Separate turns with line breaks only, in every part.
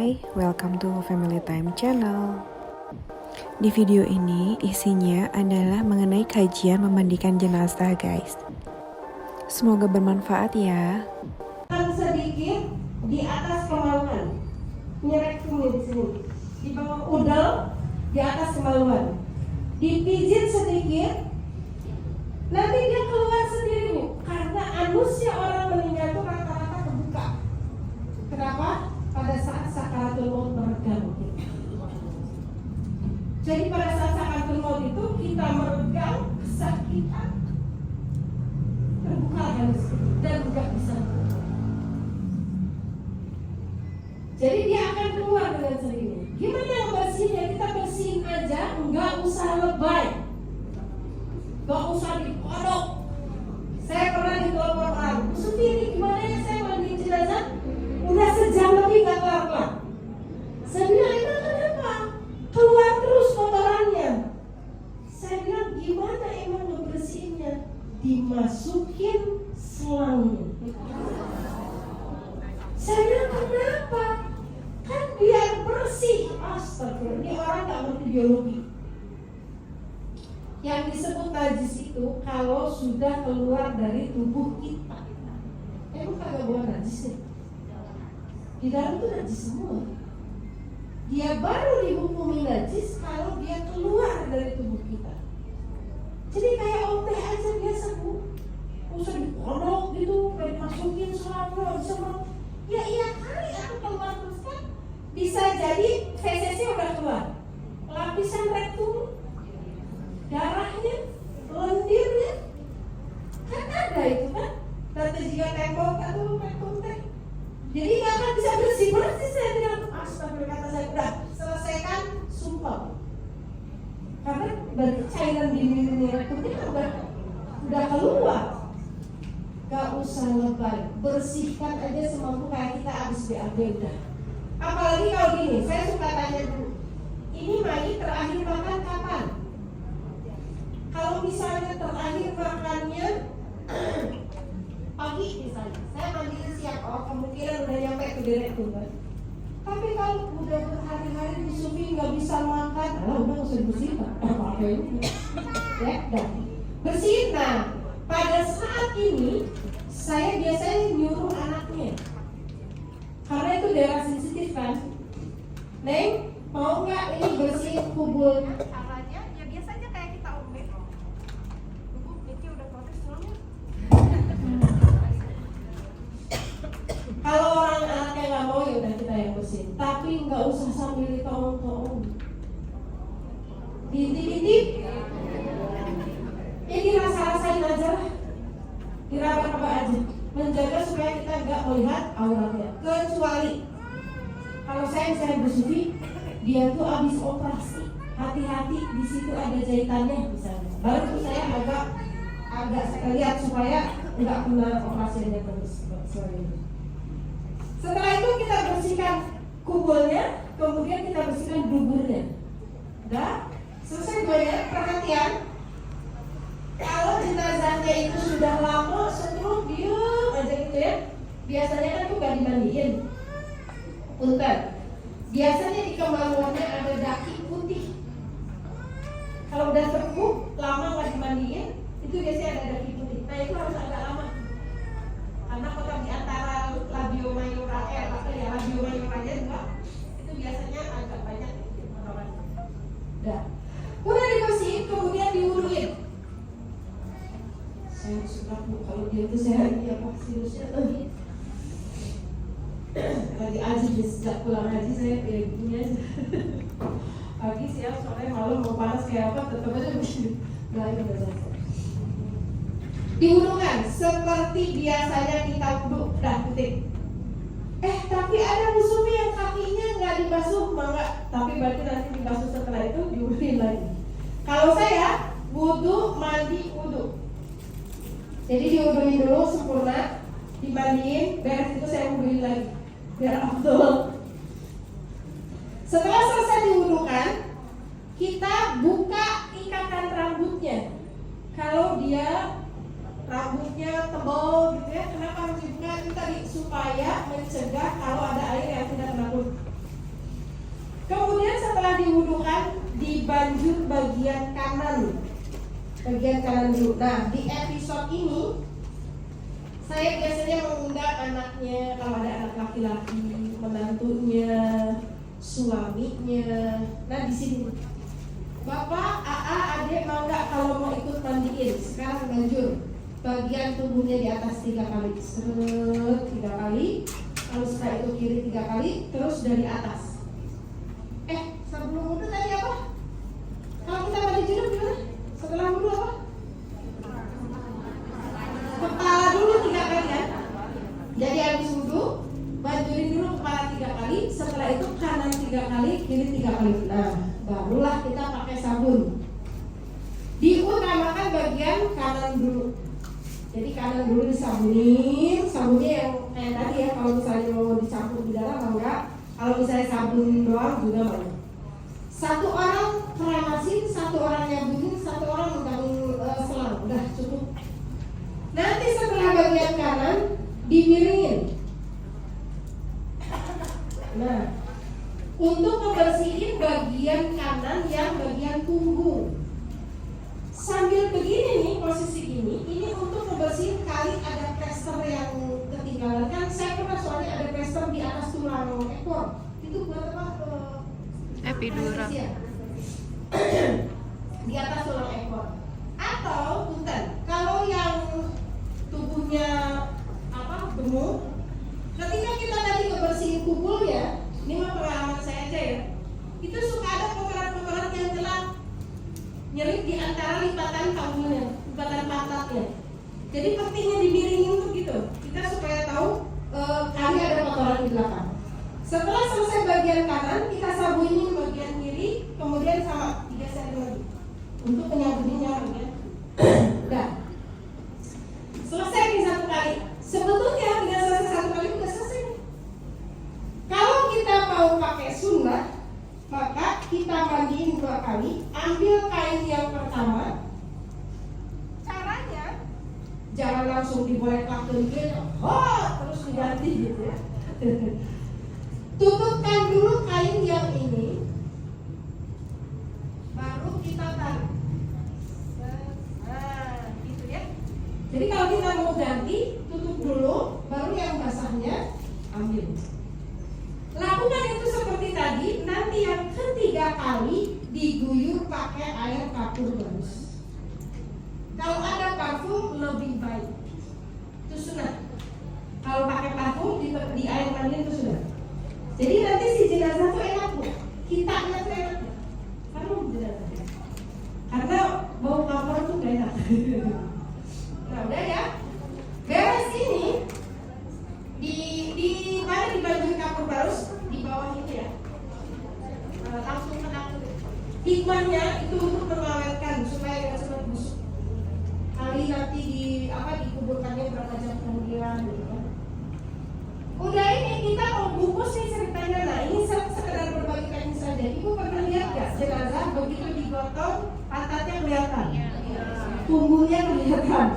Hai, welcome to Family Time Channel. Di video ini isinya adalah mengenai kajian memandikan jenazah, guys. Semoga bermanfaat ya.
Sedikit di atas kemaluan, nyereknya di sini, di bawah udel, di atas kemaluan, dipijit sedikit, nanti dia keluar sendiri, karena anusnya orang meninggal itu rata-rata kebuka. Kenapa? Pada saat sakaratul maut meregang. Jadi pada saat sakaratul maut itu kita meregang kesakitan, terbuka anus dan nggak bisa. Jadi dia akan keluar dengan sendirinya. Gimana bersihnya? Kita bersihin aja, nggak usah lebay, nggak usah dikodok. Saya pernah ditelepon orang, Bu Suti, ini gimana ya saya mandiin jenazah? Udah sejam lebih nggak keluar. Saya bilang, emang kenapa? Keluar terus kotorannya. Saya bilang, gimana emang ngebersihinnya? Dimasukin selangnya. Saya bilang, kenapa? Kan biar bersih. Astagfirullah, ini orang gak ngerti biologi. Yang disebut najis itu kalau sudah keluar dari tubuh kita. Emang kagak bawa najis ya? Di dalam itu najis semua. Dia baru dihukumi najis kalau dia keluar dari tubuh kita. Jadi kayak teh aja biasa, Bu. Usah dikodok gitu, kayak masukin selama semua. Ya iya kali aku keluar terus kan. Bisa jadi feses-nya udah keluar, lapisan rektum, darahnya, lendirnya, kan ada itu kan. Nanti jika tembok atau rektum teh, jadi nggak akan bisa bersih. Saya bilang, astagfirullah, kata saya, udah selesaikan sumpah. Karena berarti cairan di rektumnya udah keluar. Gak usah lebay, bersihkan aja semampu kayak kita habis BAB udah. Apalagi kalau gini, saya suka tanya dulu, ini mayit terakhir makan kapan? Kalau misalnya terakhir makannya pagi misalnya, saya mandiin siang, oh kemungkinan udah nyampe ke derek tuh kan. Tapi kalau udah berhari-hari disumi nggak bisa makan, udah usah dibersihin, apa-apa itu, ya, dah bersihin. Nah, pada saat ini saya biasanya nyuruh anaknya, karena itu daerah sensitif kan. Neng, mau nggak ini bersihin kubur?
Caranya ya biasanya kayak kita ombek. Ibu, Niki udah protes soalnya.
Kalau orang anaknya nggak mau ya udah kita yang bersihin. Tapi nggak usah sambil ditolong-tolong, diintip-intip. Ini rasa-rasain aja lah, diraba-raba aja, menjaga supaya kita nggak melihat auratnya. Kecuali kalau saya bersufi, dia tuh habis operasi, hati-hati di situ ada jahitannya misalnya. Baru tuh saya agak saya lihat supaya nggak kena operasinya terus. Setelah itu kita bersihkan kubulnya, kemudian kita bersihkan duburnya. Udah selesai banyak perhatian. Kalau jenazahnya itu sudah lama setruk diem aja gitu ya, biasanya kan tuh gak dimandiin. Punten, biasanya di kemaluannya ada daki putih. Kalau udah terkuk lama gak dimandiin, itu biasanya ada daki putih. Nah itu harus agak lama, karena kotor di antara labio mayora, labio mayoranya juga itu biasanya agak banyak kotoran. Udah dibersihin, kemudian diwuduin. Saya suka Bu, kalau dia itu sehat ya Pak, sinusnya lagi aja sejak pulang haji saya kayak gini aja. Pagi, siang, sore, malam mau panas kayak apa tetap aja begini. Nah ini udah selesai. Diwudukan seperti biasanya kita wudhu, dah putih. Tapi ada musuhnya yang kakinya nggak dibasuh, enggak. Tapi berarti nanti dibasuh setelah itu diwuduin lagi. Kalau saya wudhu, mandi, wudhu. Jadi diwuduin dulu sempurna, dimandiin, beres itu saya wuduin lagi, biar afdol. Setelah selesai diwudukan, kita buka ikatan rambutnya. Kalau dia rambutnya tebal gitu ya, kenapa harus dibuka? Itu tadi supaya mencegah kalau ada air yang tidak kena kulit. banjur bagian kanan. Bagian kanan dulu. Nah, di episode ini saya biasanya mengundang anaknya, kalau ada anak laki-laki, menantunya, suaminya. Nah, di sini Bapak, AA, Adek mau nggak kalau mau ikut mandiin? Sekarang banjur bagian tubuhnya di atas 3 kali, seret 3 kali. Kalau setelah itu kiri 3 kali, terus dari atas. Sebelum wudhu tadi apa? Kalau kita mandi junub gimana? Setelah wudhu apa? Kepala dulu 3 kali kan? Jadi habis wudhu, banjurin dulu kepala 3 kali. Setelah itu kanan 3 kali, kiri 3 kali. Nah, barulah kita pakai sabun. Diutamakan bagian kanan dulu. Jadi kanan dulu disabunin, sabunnya yang kayak tadi ya. Kalau misalnya mau dicampur di dalam enggak. Kalau misalnya sabun doang juga mau. Satu orang keramasin, satu orang nyabunin, satu orang megangin selang. Udah cukup. Nanti setelah bagian kanan dimiringin. Nah, untuk ngebersihin bagian kanan yang bagian punggung. Sambil begini nih, posisi gini, ini untuk ngebersihin kali ada plester yang ketinggalan. Kan saya pernah soalnya ada plester di atas tulang ekor. Itu buat apa?
Epidural.
Di atas tulang ekor. Atau punten, kalau yang tubuhnya gemuk, ketika kita tadi ngebersihin kumpul ya, ini mah pengalaman saya aja ya, itu suka ada kotoran-kotoran yang telah nyelip di antara lipatan tangannya, lipatan pantatnya. Jadi pentingnya dimiringin tuh gitu, kita supaya tahu kali ada kotoran di belakang. Setelah selesai bagian kanan, kita sabunin bagian kiri, kemudian sama 3 senti lagi untuk penyabuninnya ya. Udah selesai di 1 kali. Sebetulnya dengan selesai 1 kali udah selesai. Kalau kita mau pakai sunnah, maka kita mandiin 2 kali. Ambil kain yang pertama. Caranya jangan langsung dibolek-balik terus diganti gitu ya. Tutupkan dulu kain yang ini, baru kita tarik. Nah, gitu ya. Jadi kalau kita mau ganti, tutup dulu, baru yang basahnya ambil. Lakukan itu seperti tadi. Nanti yang ketiga kali diguyur pakai air kapur bagus. Kalau ada parfum lebih baik. Itu sunnah. Kalau pakai parfum di air mandi itu sunnah. Jadi nanti si jenazah tuh enak bu, kitanya tuh enak. Harum jenazah. Karena bau kapur tuh gak enak. Nah udah ya. Beres ini di mana dibanjur kapur barus di bawah itu ya. Langsung kena. Hikmahnya itu untuk mengawetkan supaya nggak cepat busuk. Kali nanti dikuburkannya berapa jam kemudian gitu kan. Udah ini kita mau bungkus nih ceritanya. Nah ini sekedar berbagi teknis saja. Ibu pernah lihat gak jenazah begitu digotong pantatnya kelihatan, punggungnya kelihatan.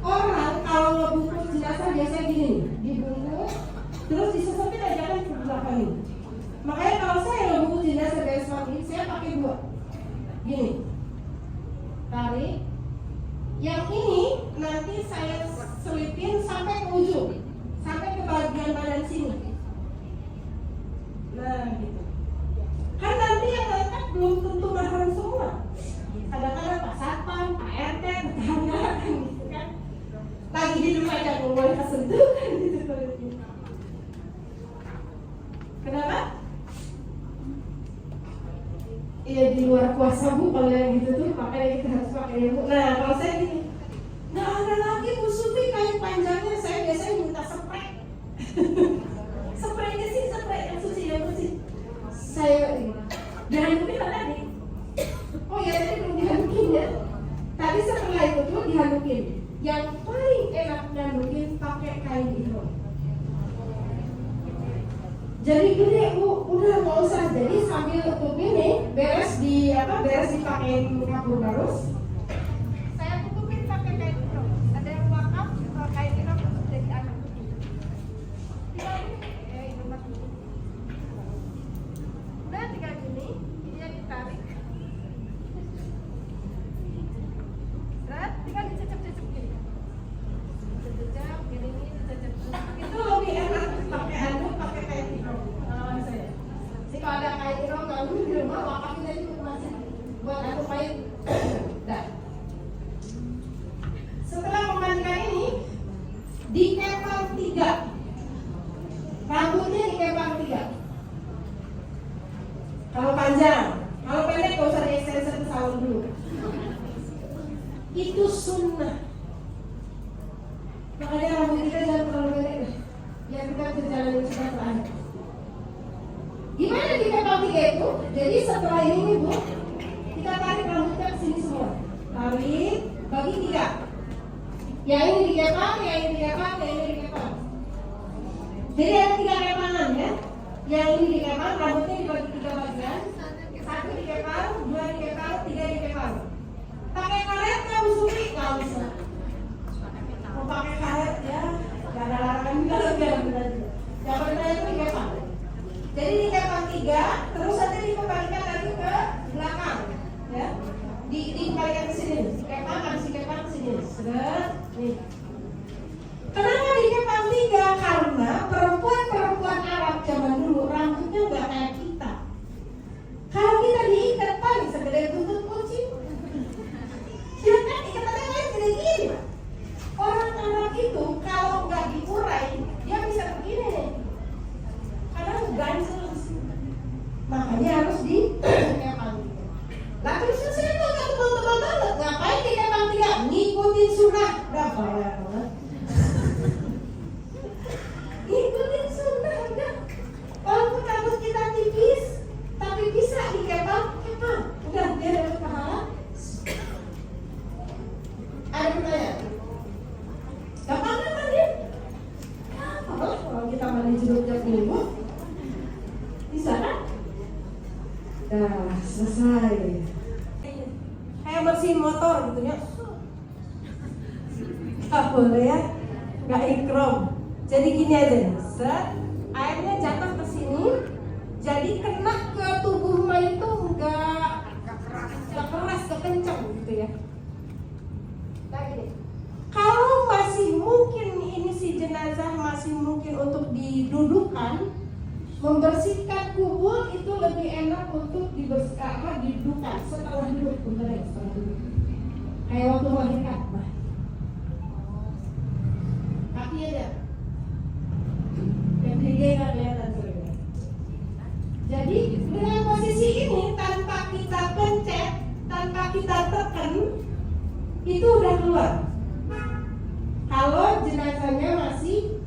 Orang kalau ngebungkus jenazah biasanya gini, dibungkus terus disesepin aja kan ke belakang ini. Makanya kalau saya ngebungkus jenazah dari suami, saya pakai 2. Gini, tarik. Yang ini nanti saya selipin sampai ke ujung, sampai ke bagian badan sini. Nah gitu. Kan nanti yang lengkap belum tentu mahram semua. Kadang-kadang Pak Satpam, Pak RT, tetangga kan gitu kan. Lagi hidup aja boleh kesentuh kan gitu. Kenapa? Iya di luar kuasa bu kalau yang gitu tuh, makanya kita harus pakai ilmu. Nah kalau saya gini, nggak ada lagi Bu Suti kain panjangnya, saya biasanya minta spray. Spraynya sih spray yang suci yang bersih. Saya dihandukin lah tadi. Oh ya tadi belum dihandukin ya. Tadi setelah itu tuh dihandukin. Yang paling enak dihandukin pakai kain ihram. Jadi gini udah nggak usah. Jadi sambil tutup ini beres dipakein kapur barus.
Saya tutupin pakai kain ihram. Ada yang wakaf kain ihram untuk jadi anak putih. Udah tinggal gini, ini yang ditarik.
rumah, wakafin aja ke masjid buat aku main. Dah. Setelah memandikan ini, dikepang 3. Rambutnya dikepang 3. Kalau panjang, kalau pendek gak usah di-extension ke salon dulu. Itu sunnah. Makanya rambut kita jangan terlalu pendek. Ya kita bisa jalan yang sudah terakhir. Gimana dikepang 3 itu? Jadi setelah ini Bu, kita tarik rambutnya ke sini semua. Tarik, bagi 3. Yang ini dikepang, yang ini dikepang, yang ini dikepang. Jadi ada 3 kepangan ya. Yang ini dikepang, rambutnya dibagi 3 bagian. 1 dikepang, 2 dikepang, 3 dikepang. Pakai karet nggak usuri? Nggak usah. Mau pakai karet ya, nggak ada larangan juga lebih benar. Yang benar itu dikepang. Jadi dikepang 3, terus nanti dikembalikan lagi ke belakang, ya. Dikembalikan ke sini. Dikepang, harus dikepang ke sini. Sudah, nih. Kenapa dikepang 3? Karena perempuan Arab zaman dulu rambutnya nggak kayak kita. Kalau kita diikat paling segede buntut kucing. Ya kan ikatannya lain segede gini. Orang Arab itu kalau nggak diurai dia bisa begini nih. Karena ganjel. Makanya harus dikepang. Lah terus saya tuh nggak tebal-tebal banget. Ngapain dikepang 3? Ngikutin sunnah. Udah banyak banget. Ikutin sunnah udah. Walaupun rambut kita tipis, tapi bisa dikepang. Udah dia dapat pahala. Ada pertanyaan? Gampang kan mandi? Gampang kalau kita mandi jeruk tiap minggu. Bisa kan? Dah selesai. Kayak bersihin motor gitu ya. Gak boleh ya, gak ikram. Jadi gini aja, set, airnya jatuh ke sini, jadi kena ke tubuh mayat itu nggak keras, kekencang gitu ya. Nah gini, kalau masih mungkin ini si jenazah masih mungkin untuk didudukkan, membersihkan kubur itu lebih enak untuk didudukan setelah duduk, bener ya, setelah duduk. Kayak waktu melahirkan, nah. Kaki aja. Yang gede nggak kelihatan sebenarnya. Jadi dengan posisi ini tanpa kita pencet, tanpa kita tekan, itu udah keluar. Kalau jenazahnya masih